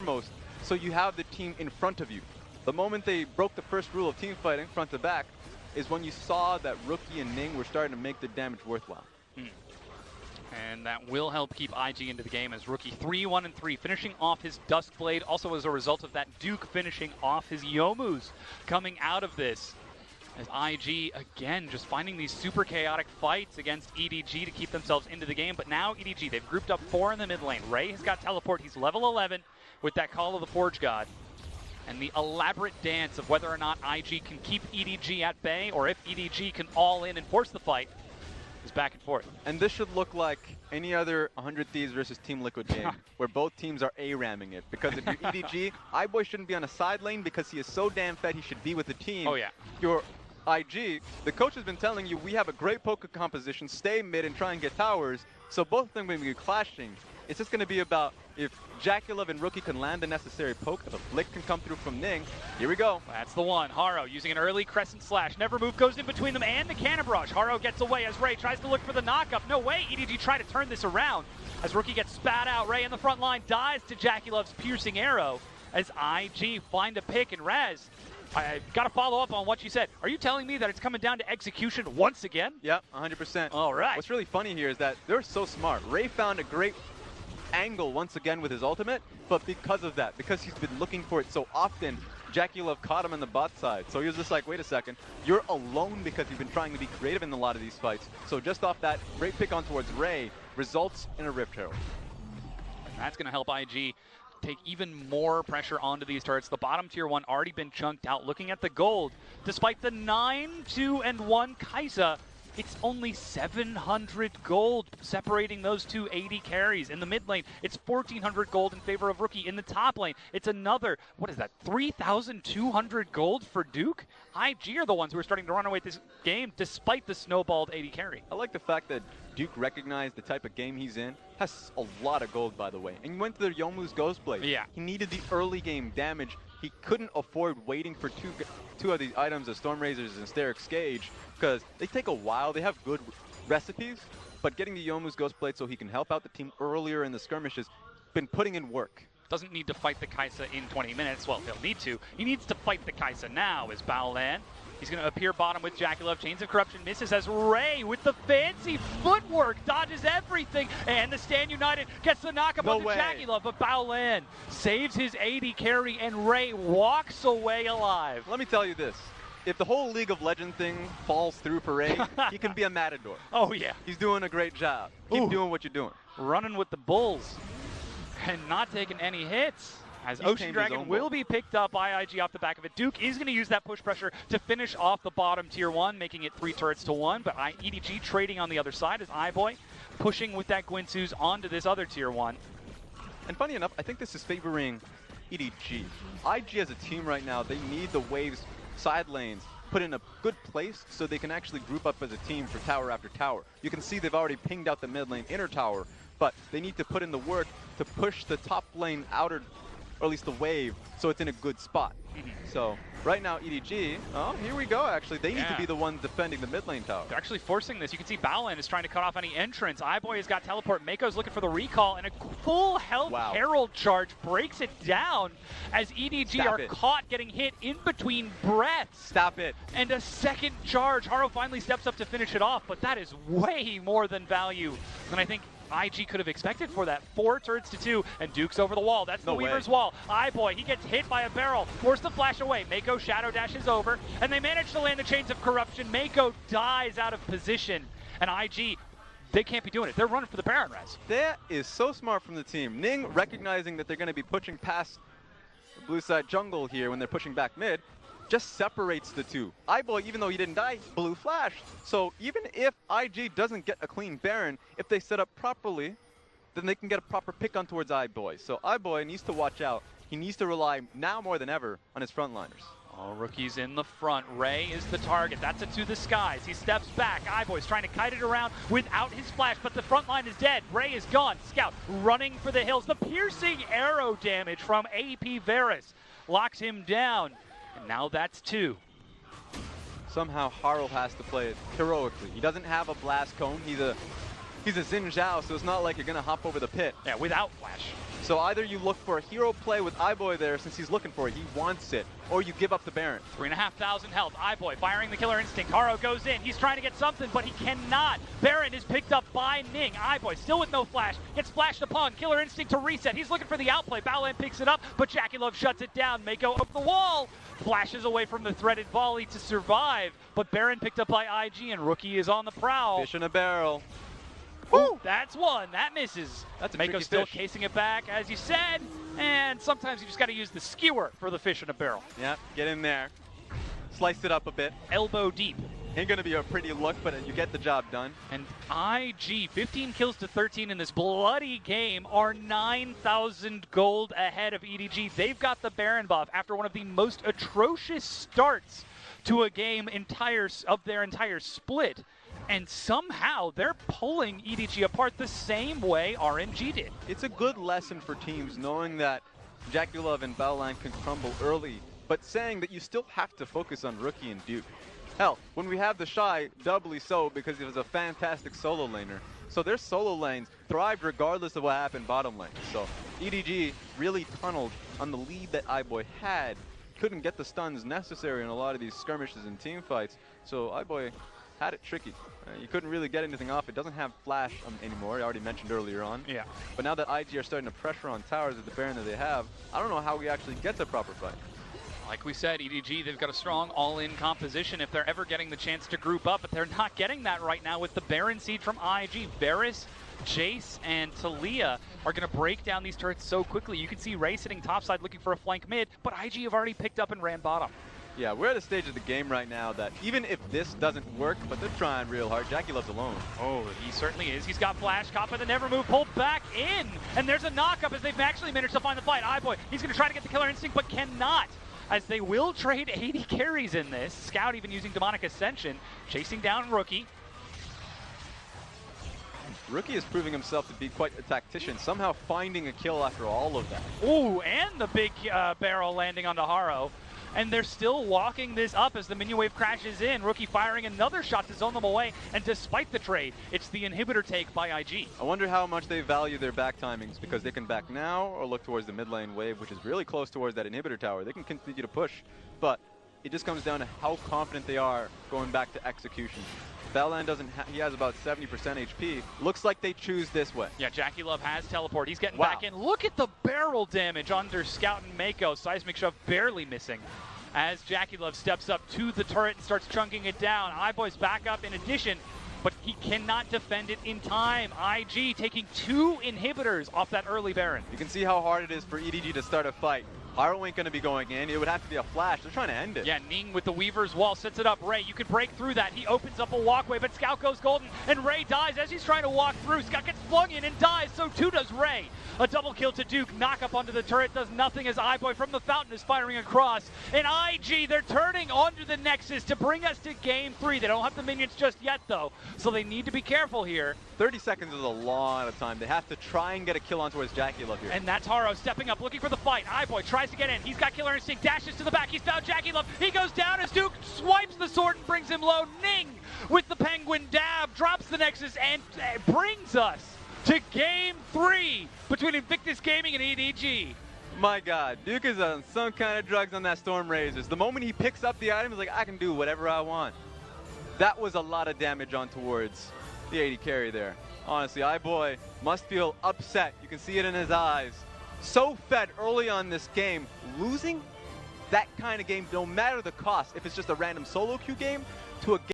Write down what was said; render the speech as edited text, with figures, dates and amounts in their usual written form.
foremost, so you have the team in front of you. The moment they broke the first rule of team fighting, front to back, is when you saw that Rookie and Ning were starting to make the damage worthwhile. And that will help keep IG into the game as Rookie 3-1-3, finishing off his Duskblade, also as a result of that Duke finishing off his Youmu's coming out of this. As IG, again, just finding these super chaotic fights against EDG to keep themselves into the game. But now EDG, they've grouped up 4 in the mid lane. Ray has got teleport. He's level 11 with that Call of the Forge God. And the elaborate dance of whether or not IG can keep EDG at bay or if EDG can all in and force the fight is back and forth. And this should look like any other 100 Thieves versus Team Liquid game where both teams are A-ramming it. Because if you're EDG, iBoy shouldn't be on a side lane because he is so damn fed he should be with the team. Oh, yeah. You're IG, the coach has been telling you we have a great poker composition, stay mid and try and get towers. So both of them are going to be clashing. It's just going to be about if Jackulov and Rookie can land the necessary poke, if a flick can come through from Ning. Here we go. That's the one. Haro using an early Crescent Slash. Never Move goes in between them and the Cannon Barrage. Haro gets away as Ray tries to look for the knockup. No way, EDG try to turn this around. As Rookie gets spat out, Ray in the front line dies to Jackulov's piercing arrow. As IG find a pick and Raz. I've got to follow up on what you said. Are you telling me that it's coming down to execution once again? Yeah, 100%. All right. What's really funny here is that they're so smart. Ray found a great angle once again with his ultimate, but because of that, because he's been looking for it so often, Jackulov caught him on the bot side. So he was just like, wait a second, you're alone because you've been trying to be creative in a lot of these fights. So just off that, great pick on towards Ray results in a Rift Herald. That's going to help IG take even more pressure onto these turrets. The bottom tier 1 already been chunked out. Looking at the gold, despite the 9-2-1 Kai'Sa, it's only 700 gold separating those two 80 carries. In the mid lane, it's 1,400 gold in favor of Rookie. In the top lane, it's another, what is that, 3,200 gold for Duke? IG are the ones who are starting to run away with this game despite the snowballed 80 carry. I like the fact that Duke recognized the type of game he's in. Has a lot of gold, by the way. And he went to the Youmu's Ghostblade. Yeah. He needed the early game damage. He couldn't afford waiting for two of these items, the Storm Razors and Sterix Gage, because they take a while. They have good recipes, but getting the Youmu's Ghostblade so he can help out the team earlier in the skirmishes, been putting in work. Doesn't need to fight the Kai'Sa in 20 minutes. Well, he'll need to. He needs to fight the Kai'Sa now as Baolan. He's going to appear bottom with Jackulov. Chains of Corruption misses as Ray with the fancy footwork dodges everything. And the Stand United gets the knockup onto Jackulov. But Baolan saves his 80 carry and Ray walks away alive. Let me tell you this. If the whole League of Legends thing falls through for Ray, he can be a Matador. Oh, yeah. He's doing a great job. Keep doing what you're doing. Running with the Bulls and not taking any hits. As Ocean Dragon will be picked up by IG off the back of it. Duke is going to use that push pressure to finish off the bottom tier 1, making it 3 turrets to 1. But EDG trading on the other side as iBoy pushing with that Gwinsu's onto this other tier 1. And funny enough, I think this is favoring EDG. IG as a team right now, they need the waves side lanes put in a good place so they can actually group up as a team for tower after tower. You can see they've already pinged out the mid lane inner tower, but they need to put in the work to push the top lane outer, or at least the wave, so it's in a good spot. So right now EDG, oh, here we go actually. They need to be the ones defending the mid lane tower. They're actually forcing this. You can see Baolan is trying to cut off any entrance. iBoy has got teleport. Mako's looking for the recall, and a full health Herald charge breaks it down as EDG are caught getting hit in between breaths. Stop it. And a second charge. Haro finally steps up to finish it off, but that is way more than value than I think IG could have expected for that. 4 turrets to 2, and Duke's over the wall. That's the Weaver's wall. iBoy, he gets hit by a barrel, forced to flash away. Mako shadow dashes over, and they manage to land the Chains of Corruption. Mako dies out of position, and IG, they can't be doing it. They're running for the Baron Res. That is so smart from the team. Ning recognizing that they're going to be pushing past the blue side jungle here when they're pushing back mid, just separates the two. iBoy, even though he didn't die, blue flash. So even if IG doesn't get a clean Baron, if they set up properly, then they can get a proper pick on towards iBoy. So iBoy needs to watch out. He needs to rely now more than ever on his frontliners. All Rookie's in the front. Ray is the target. That's a to the skies. He steps back. iBoy's trying to kite it around without his flash, but the front line is dead. Ray is gone. Scout running for the hills. The piercing arrow damage from AP Varus locks him down. And now that's 2. Somehow Haro has to play it heroically. He doesn't have a blast cone. He's a Xin Zhao, so it's not like you're gonna hop over the pit. Yeah, without flash. So either you look for a hero play with iBoy there since he's looking for it, he wants it, or you give up the Baron. 3,500 health. iBoy firing the Killer Instinct. Haro goes in. He's trying to get something, but he cannot. Baron is picked up by Ning. iBoy still with no flash. Gets flashed upon. Killer Instinct to reset. He's looking for the outplay. Battleland picks it up, but Jackie Love shuts it down. Mako up the wall. Flashes away from the threaded volley to survive, but Baron picked up by IG, and Rookie is on the prowl. Fish in a barrel. Ooh, that's one. That misses. That's a Mako tricky still fish. casing it back, as you said, and sometimes you just got to use the skewer for the fish in a barrel. Yep, get in there. Slice it up a bit. Elbow deep. Ain't gonna be a pretty look, but you get the job done. And IG, 15 kills to 13 in this bloody game, are 9,000 gold ahead of EDG. They've got the Baron buff after one of the most atrocious starts to a game of their entire split. And somehow they're pulling EDG apart the same way RNG did. It's a good lesson for teams knowing that Jackie Love and Battleland can crumble early, but saying that you still have to focus on Rookie and Duke. Hell, when we have the Shy, doubly so because he was a fantastic solo laner. So their solo lanes thrived regardless of what happened bottom lane. So EDG really tunneled on the lead that iBoy had. Couldn't get the stuns necessary in a lot of these skirmishes and team fights. So iBoy had it tricky. You couldn't really get anything off. It doesn't have flash anymore. I already mentioned earlier on. Yeah. But now that IG are starting to pressure on towers with the Baron that they have, I don't know how we actually get a proper fight. Like we said, EDG, they've got a strong all-in composition if they're ever getting the chance to group up, but they're not getting that right now with the Baron seed from IG. Varus, Jace, and Talia are going to break down these turrets so quickly. You can see Ray sitting topside looking for a flank mid, but IG have already picked up and ran bottom. Yeah, we're at a stage of the game right now that even if this doesn't work, but they're trying real hard, Jackie Love's alone. Oh, he certainly is. He's got flash, caught by the never move, pulled back in, and there's a knock-up as they've actually managed to find the fight. iBoy, he's going to try to get the Killer Instinct, but cannot, as they will trade 80 carries in this. Scout even using Demonic Ascension, chasing down Rookie. Rookie is proving himself to be quite a tactician, somehow finding a kill after all of that. Ooh, and the big barrel landing onto Haro. And they're still walking this up as the minion wave crashes in. Rookie firing another shot to zone them away. And despite the trade, it's the inhibitor take by IG. I wonder how much they value their back timings, because they can back now or look towards the mid lane wave, which is really close towards that inhibitor tower. They can continue to push, but it just comes down to how confident they are going back to execution. Battleland doesn't he has about 70% HP. Looks like they choose this way. Yeah, Jackie Love has teleport. He's getting back in. Look at the barrel damage under Scout and Mako. Seismic Shove barely missing as Jackie Love steps up to the turret and starts chunking it down. iBoy's back up in addition, but he cannot defend it in time. IG taking 2 inhibitors off that early Baron. You can see how hard it is for EDG to start a fight. Haro ain't going to be going in. It would have to be a flash. They're trying to end it. Yeah, Ning with the Weaver's Wall sets it up. Ray, you can break through that. He opens up a walkway, but Scout goes golden, and Ray dies as he's trying to walk through. Scout gets flung in and dies, so too does Ray. A double kill to Duke. Knock up onto the turret does nothing as iBoy from the fountain is firing across. And IG, they're turning onto the Nexus to bring us to game 3. They don't have the minions just yet, though, so they need to be careful here. 30 seconds is a lot of time. They have to try and get a kill on towards Jackie Love here. And that's Haro stepping up, looking for the fight. iBoy tries to get in. He's got Killer Instinct, dashes to the back. He's found Jackie Love. He goes down as Duke swipes the sword and brings him low. Ning with the Penguin dab, drops the Nexus, and brings us to game 3 between Invictus Gaming and EDG. My God, Duke is on some kind of drugs on that Storm Razors. The moment he picks up the item, he's like, I can do whatever I want. That was a lot of damage on towards the 80 carry there. Honestly, iBoy must feel upset. You can see it in his eyes. So fed early on this game, losing that kind of game, no matter the cost, if it's just a random solo queue game, to a game